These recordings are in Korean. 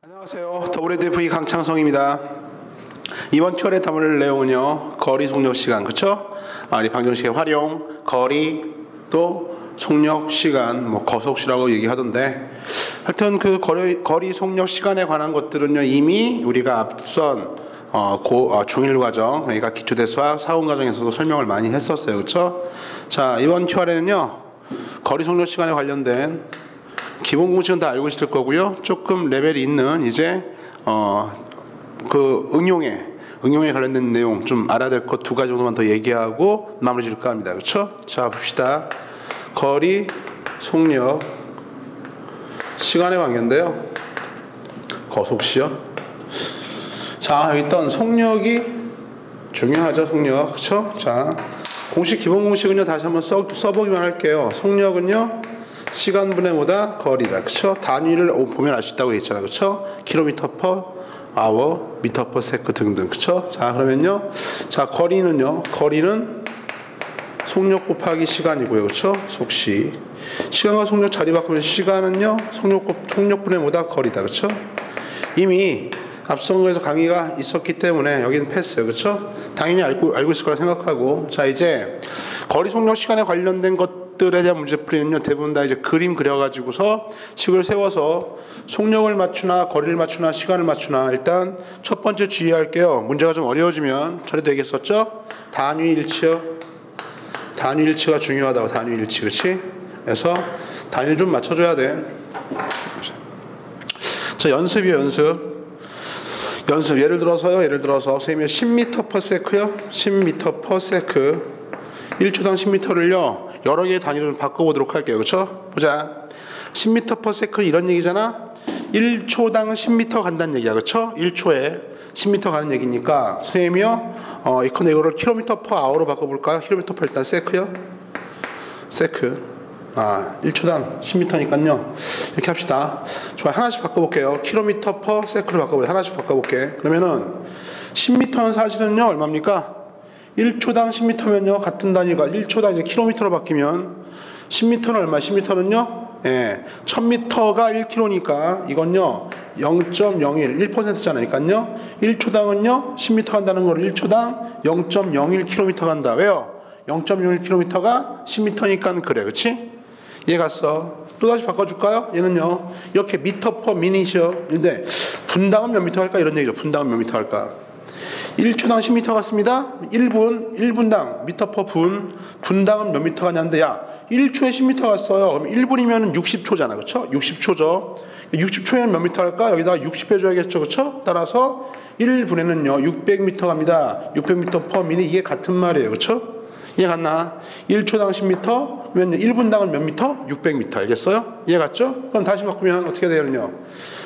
안녕하세요. WDF 강창성입니다. 이번 튜얼에 담을 내용은요, 거리 속력 시간, 그쵸? 우리 방정식의 활용, 거리, 또 속력 시간, 뭐 거속시라고 얘기하던데, 하여튼 그 거리 속력 시간에 관한 것들은요, 이미 우리가 앞선 중1 과정, 그러니까 기초대수학 사원 과정에서도 설명을 많이 했었어요, 그쵸? 자, 이번 튜얼에는요, 거리 속력 시간에 관련된 기본 공식은 다 알고 있을 거고요. 조금 레벨이 있는 이제 그 응용에 관련된 내용 좀 알아야 될 것 2가지 정도만 더 얘기하고 마무리 질까 합니다. 그렇죠? 자, 봅시다. 거리, 속력, 시간의 관계인데요. 거속시요. 자, 일단 속력이 중요하죠. 속력. 그렇죠? 자, 기본 공식은요. 다시 한번 써보기만 할게요. 속력은요. 시간분의 뭐다? 거리다. 그쵸? 단위를 보면 알 수 있다고 했잖아. 그쵸? 킬로미터 퍼 아워, 미터 퍼 세크 등등. 그쵸? 자, 그러면요. 자, 거리는요. 거리는 속력 곱하기 시간이고요. 그쵸? 속시. 시간과 속력 자리 바꾸면 시간은요. 속력분의 뭐다? 거리다. 그쵸? 이미 앞선 거에서 강의가 있었기 때문에 여기는 패스요. 그쵸? 당연히 알고 있을 거라 생각하고. 자, 이제 거리 속력 시간에 관련된 것들에 대한 문제풀이는요, 대부분 다 이제 그림 그려가지고서 식을 세워서 속력을 맞추나 거리를 맞추나 시간을 맞추나. 일단 첫 번째 주의할게요. 문제가 좀 어려워지면 전에도 얘기했었죠? 단위일치요. 단위일치가 중요하다고. 단위일치. 그렇지? 그래서 단위를 좀 맞춰줘야 돼. 자, 연습이요. 연습. 예를 들어서 선생님이 10m per sec요. 10m per sec. 1초당 10m를요. 여러 개의 단위로 바꿔보도록 할게요. 그렇죠? 보자. 10m per sec 이런 얘기잖아. 1초당 10m 간다는 얘기야. 그렇죠? 1초에 10m 가는 얘기니까 선생님이요. 이거를 킬로미터 per hour로 바꿔볼까요? 킬로미터 per 일단 sec요. sec. 1초당 10m니까요. 이렇게 합시다. 좋아요. 하나씩 바꿔볼게요. 킬로미터 per sec로 바꿔볼게요. 하나씩 바꿔볼게. 그러면은 10m는 사실은요. 얼마입니까? 1초당 10m면요. 같은 단위가 1초당 이제 킬로미터로 바뀌면 10m는 얼마? 10m는요. 예, 1000m가 1km니까 이건요. 0.01, 1%잖아요. 1초당은요. 10m 간다는 걸 1초당 0.01km 간다. 왜요? 0.01km가 10m니까 그래. 그치? 이해 갔어? 또다시 바꿔줄까요? 얘는요. 이렇게 미터 퍼 미닛이요. 근데 분당은 몇 미터 할까? 이런 얘기죠. 분당은 몇 미터 할까? 1초당 10m 갔습니다. 1분당 미터 퍼 분당은 몇 미터 가냐는데, 야, 1초에 10m 갔어요. 그럼 1분이면 60초잖아. 그쵸? 60초죠. 60초에는 몇 미터 할까? 여기다가 60 해줘야겠죠. 그쵸? 따라서 1분에는요, 600m 갑니다. 600m 퍼 미닛. 이게 같은 말이에요. 그쵸? 이해 갔나? 1초당 10m, 그러면 1분당은 몇 미터? 600m. 알겠어요? 이해 갔죠? 그럼 다시 바꾸면 어떻게 되냐면요.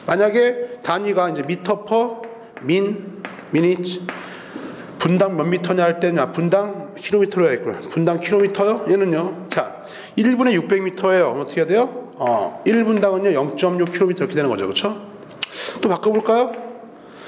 만약에 단위가 이제 미터 퍼 미닛, 분당 몇 미터냐 할 때는 분당 킬로미터로 해야겠구나. 분당 킬로미터요? 얘는요. 자, 1분에 600m예요. 그럼 어떻게 해야 돼요? 1분당은요 0.6km 이렇게 되는 거죠. 그렇죠? 또 바꿔볼까요?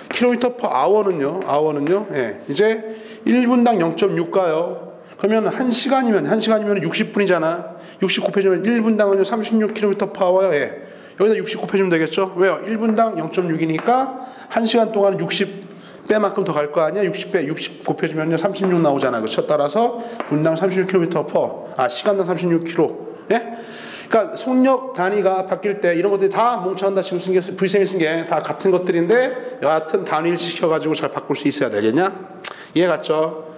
킬로미터 퍼 아워는요. 예, 이제 1분당 0.6 가요. 그러면 1시간이면 60분이잖아. 60 곱해주면 1분당은요 36km per hour요. 예. 여기다 60 곱해주면 되겠죠? 왜요? 1분당 0.6이니까 1시간 동안 60 빼만큼 더 갈 거 아니야? 60 곱해주면요 36 나오잖아. 그렇죠? 따라서 분당 36km per, 시간당 36km. 예? 그러니까 속력 단위가 바뀔 때 이런 것들이 다 뭉쳐난다. 지금 V쌤이 쓴 게 다 같은 것들인데 여하튼 단위를 시켜가지고 잘 바꿀 수 있어야 되겠냐? 이해 갔죠?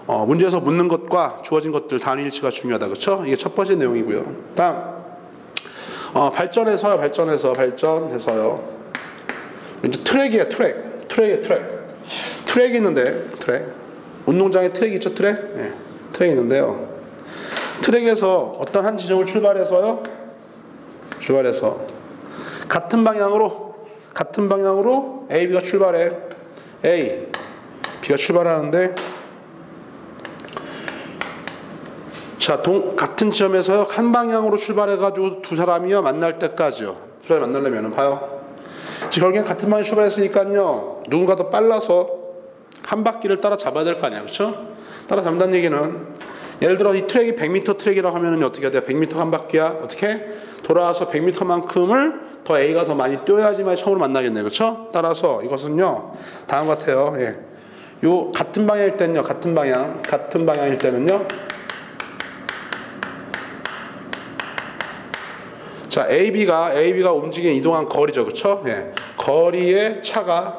문제에서 묻는 것과 주어진 것들 단위일치가 중요하다. 그렇죠? 이게 첫 번째 내용이고요. 다음 발전해서요. 이제 트랙이에요. 트랙이 있는데, 운동장에 트랙이 있죠. 트랙이 있는데요. 트랙에서 어떤 한 지점을 출발해서 같은 방향으로 A, B가 출발해. A, B가 출발하는데, 자, 같은 지점에서 한 방향으로 출발해가지고 두 사람이요 만날 때까지요. 두 사람이 만나려면 봐요. 지금 결국엔 같은 방향에 출발했으니까요. 누군가 더 빨라서 한 바퀴를 따라 잡아야 될 거 아니야. 그렇죠? 따라 잡는다는 얘기는 예를 들어 이 트랙이 100m 트랙이라고 하면은 어떻게 해야 돼? 100m 한 바퀴야. 어떻게? 돌아와서 100m만큼을 더 A가 더 많이 뛰어야지만 처음으로 만나겠네요. 그렇죠? 따라서 이것은요. 다음 같아요. 예. 요 같은 방향일 때는요. 같은 방향일 때는요. 자, AB가 움직이는 이동한 거리죠. 그렇죠? 예. 거리의 차가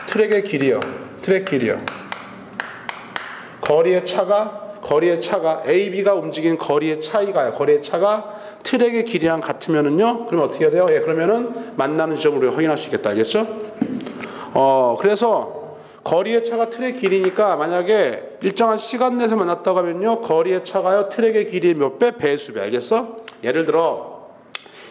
트랙의 길이요. 트랙 길이요. 거리의 차가 AB가 움직이는 거리의 차이가요. 거리의 차가 트랙의 길이랑 같으면은요. 그러면 어떻게 해야 돼요? 예, 그러면은 만나는 지점을 우리가 확인할 수 있겠다. 알겠죠? 그래서 거리의 차가 트랙 길이니까 만약에 일정한 시간 내에서 만났다고 하면요. 거리의 차가요. 트랙의 길이의 몇 배? 배수배. 알겠어? 예를 들어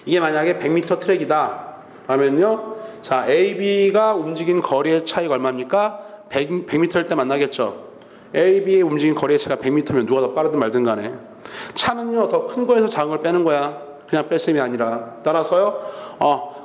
이게 만약에 100m 트랙이다 하면요. 자, AB가 움직이는 거리의 차이가 얼마입니까? 100m일 때 만나겠죠. AB의 움직이는 거리의 차이가 100m면 누가 더 빠르든 말든 간에 차는요. 더 큰 거에서 작은 걸 빼는 거야. 그냥 뺄 셈이 아니라. 따라서요.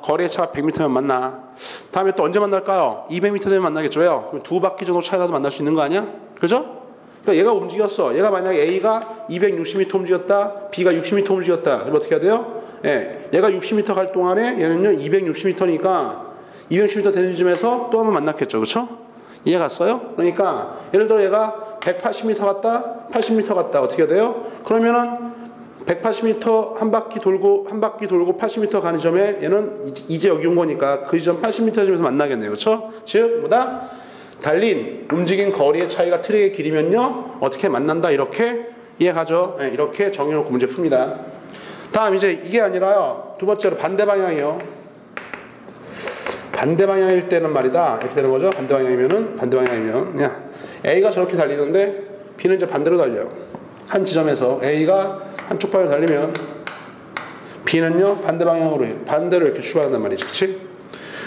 거리의 차가 100m면 만나. 다음에 또 언제 만날까요? 200m 되면 만나겠죠. 왜요? 그럼 두 바퀴 정도 차이라도 만날 수 있는 거 아니야? 그죠? 그러니까 얘가 움직였어. 얘가 만약에 A가 260m 움직였다. B가 60m 움직였다. 그럼 어떻게 해야 돼요? 예, 얘가 60m 갈 동안에 얘는요 260m니까 260m 되는 지점에서 또 한번 만났겠죠. 그렇죠? 이해 갔어요? 그러니까 예를 들어 얘가 180m 갔다 80m 갔다 어떻게 해야 돼요? 그러면은 180m 한 바퀴 돌고 80m 가는 점에 얘는 이제 여기 온 거니까 그 지점 80m 점에서 만나겠네요. 그렇죠? 즉 뭐다? 달린 움직인 거리의 차이가 트랙의 길이면요 어떻게 만난다 이렇게 이해가죠? 네, 이렇게 정해놓고 문제 풉니다. 다음 이제 이게 아니라요 두 번째로 반대 방향이요. 반대 방향일 때는 말이다 이렇게 되는 거죠. 반대 방향이면 그냥 A가 저렇게 달리는데 B는 이제 반대로 달려요. 한 지점에서 A가 한쪽 방향으로 달리면 B는요 반대 방향으로 반대로 이렇게 출발한단 말이지. 그치?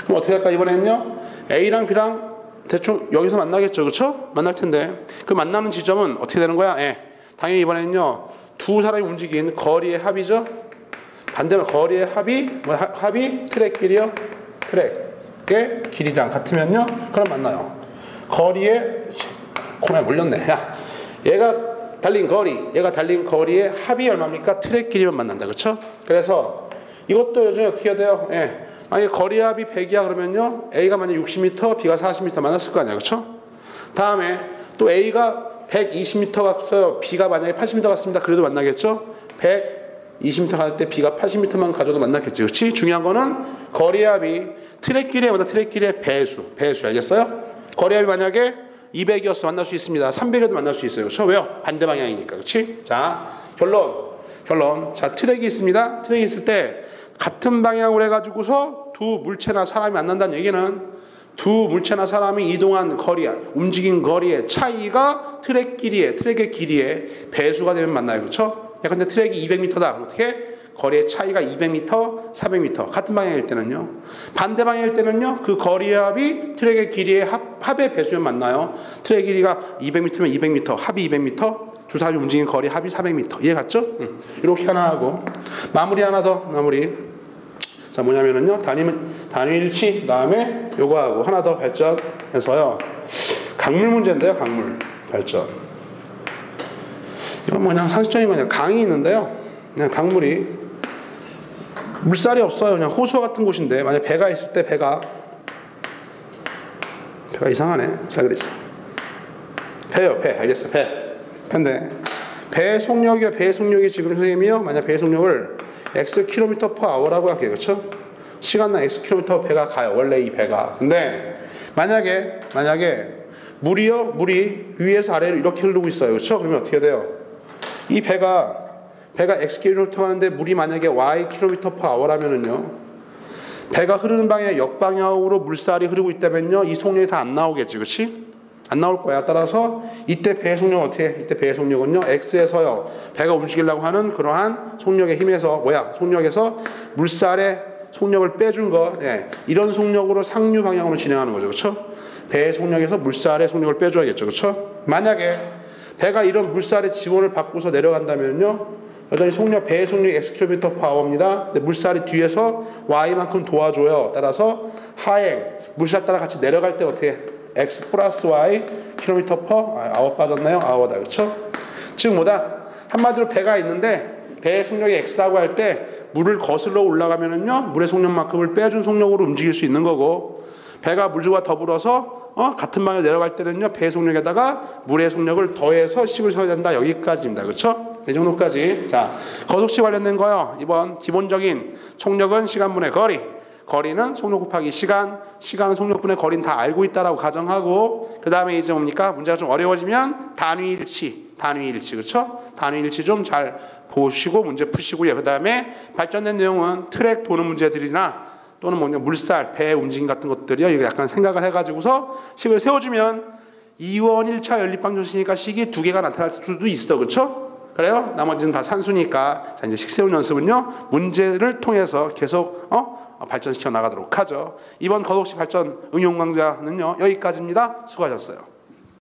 그럼 어떻게 할까? 이번에는요 A랑 B랑 대충 여기서 만나겠죠. 그렇죠? 만날 텐데 그 만나는 지점은 어떻게 되는 거야? 예. 당연히 이번에는요 두 사람이 움직인 거리의 합이죠. 반대면 거리의 합이 트랙 길이요. 트랙의 길이랑 같으면요 그럼 만나요. 거리의 코너에 몰렸네. 야, 얘가 달린 거리의 합이 얼마입니까? 트랙 길이만 만난다. 그렇죠? 그래서 이것도 요즘에 어떻게 해야 돼요? 예. 만약에 거리 합이 100이야 그러면요 A가 만약 60m, B가 40m 만났을 거 아니야. 그렇죠? 다음에 또 A가 120m 갔어요. B가 만약에 80m 갔습니다. 그래도 만나겠죠? 120m 갈 때 B가 80m만 가져도 만났겠지. 그렇지? 중요한 거는 거리 합이 트랙 길이의 배수 알겠어요? 거리 합이 만약에 200이었어 만날 수 있습니다. 300에도 만날 수 있어요. 그렇죠? 왜요? 반대 방향이니까. 그렇지? 자, 결론. 자, 트랙이 있습니다. 트랙이 있을 때 같은 방향으로 해가지고서 두 물체나 사람이 만난다는 얘기는 두 물체나 사람이 이동한 거리, 움직인 거리의 차이가 트랙의 길이의 배수가 되면 만나요. 그렇죠? 야, 근데 트랙이 200m다. 어떻게? 거리의 차이가 200m, 400m. 같은 방향일 때는요. 반대 방향일 때는요. 그 거리의 합이 트랙의 길이의 합의 배수면 만나요. 트랙 길이가 200m면 200m, 합이 200m. 두 사람이 움직인 거리 합이 400m. 이해 갔죠? 이렇게 하나 하고 마무리 하나 더 자 뭐냐면은요 단위일치 다음에 요거 하고 하나 더 발전해서요 강물 문제인데요. 강물 발전 이건 그냥 상식적인 거냐 강이 있는데요. 그냥 강물이 물살이 없어요. 그냥 호수와 같은 곳인데 만약 배가 있을 때 배가 이상하네. 자 그러지 배요. 배 알겠어. 배인데 배의 속력이 지금 선생님이요 만약 배의 속력을 x km/h라고 할게요. 그렇죠? 시간당 x km 배가 가요. 원래 이 배가. 근데 만약에 물이 위에서 아래로 이렇게 흐르고 있어요. 그렇죠? 그러면 어떻게 돼요? 이 배가 x km 하는데 물이 만약에 y km/h라면은요. 배가 흐르는 방향 역방향으로 물살이 흐르고 있다면요. 이 속력이 다 안 나오겠지. 그렇지? 안 나올 거야. 따라서 이때 배의 속력은 어떻게 해? 이때 배의 속력은요. x에서요. 배가 움직이려고 하는 그러한 속력의 힘에서 속력에서 물살의 속력을 빼준 거. 예. 이런 속력으로 상류 방향으로 진행하는 거죠. 그렇죠? 배의 속력에서 물살의 속력을 빼줘야겠죠. 그렇죠? 만약에 배가 이런 물살의 지원을 받고서 내려간다면요. 여전히 배의 속력이 x km/h입니다. 근데 물살이 뒤에서 y만큼 도와줘요. 따라서 하행 물살 따라 같이 내려갈 때 어떻게 해? x 플러스 y km/h 아워 빠졌나요? 아워다. 그렇죠? 즉 뭐다? 한마디로 배가 있는데 배의 속력이 X라고 할 때 물을 거슬러 올라가면은요 물의 속력만큼을 빼준 속력으로 움직일 수 있는 거고, 배가 물과 더불어서 같은 방향으로 내려갈 때는요 배의 속력에다가 물의 속력을 더해서 식을 써야 된다. 여기까지입니다. 그렇죠? 이 정도까지. 자, 거속시 관련된 거요. 이번 기본적인 속력은 시간분의 거리, 거리는 속력 곱하기 시간, 시간은 속력분의 거리는 다 알고 있다라고 가정하고, 그 다음에 이제 뭡니까? 문제가 좀 어려워지면 단위일치, 그렇죠? 단위일치 좀 잘 보시고 문제 푸시고요. 그 다음에 발전된 내용은 트랙 도는 문제들이나 또는 뭐냐 물살, 배 움직임 같은 것들이요. 이거 약간 생각을 해가지고서 식을 세워주면 2원 1차 연립방정식이니까 식이 2개가 나타날 수도 있어, 그렇죠? 그래요? 나머지는 다 산수니까. 자, 이제 식 세운 연습은요 문제를 통해서 계속 발전시켜 나가도록 하죠. 이번 거속식 발전 응용 강좌는요 여기까지입니다. 수고하셨어요.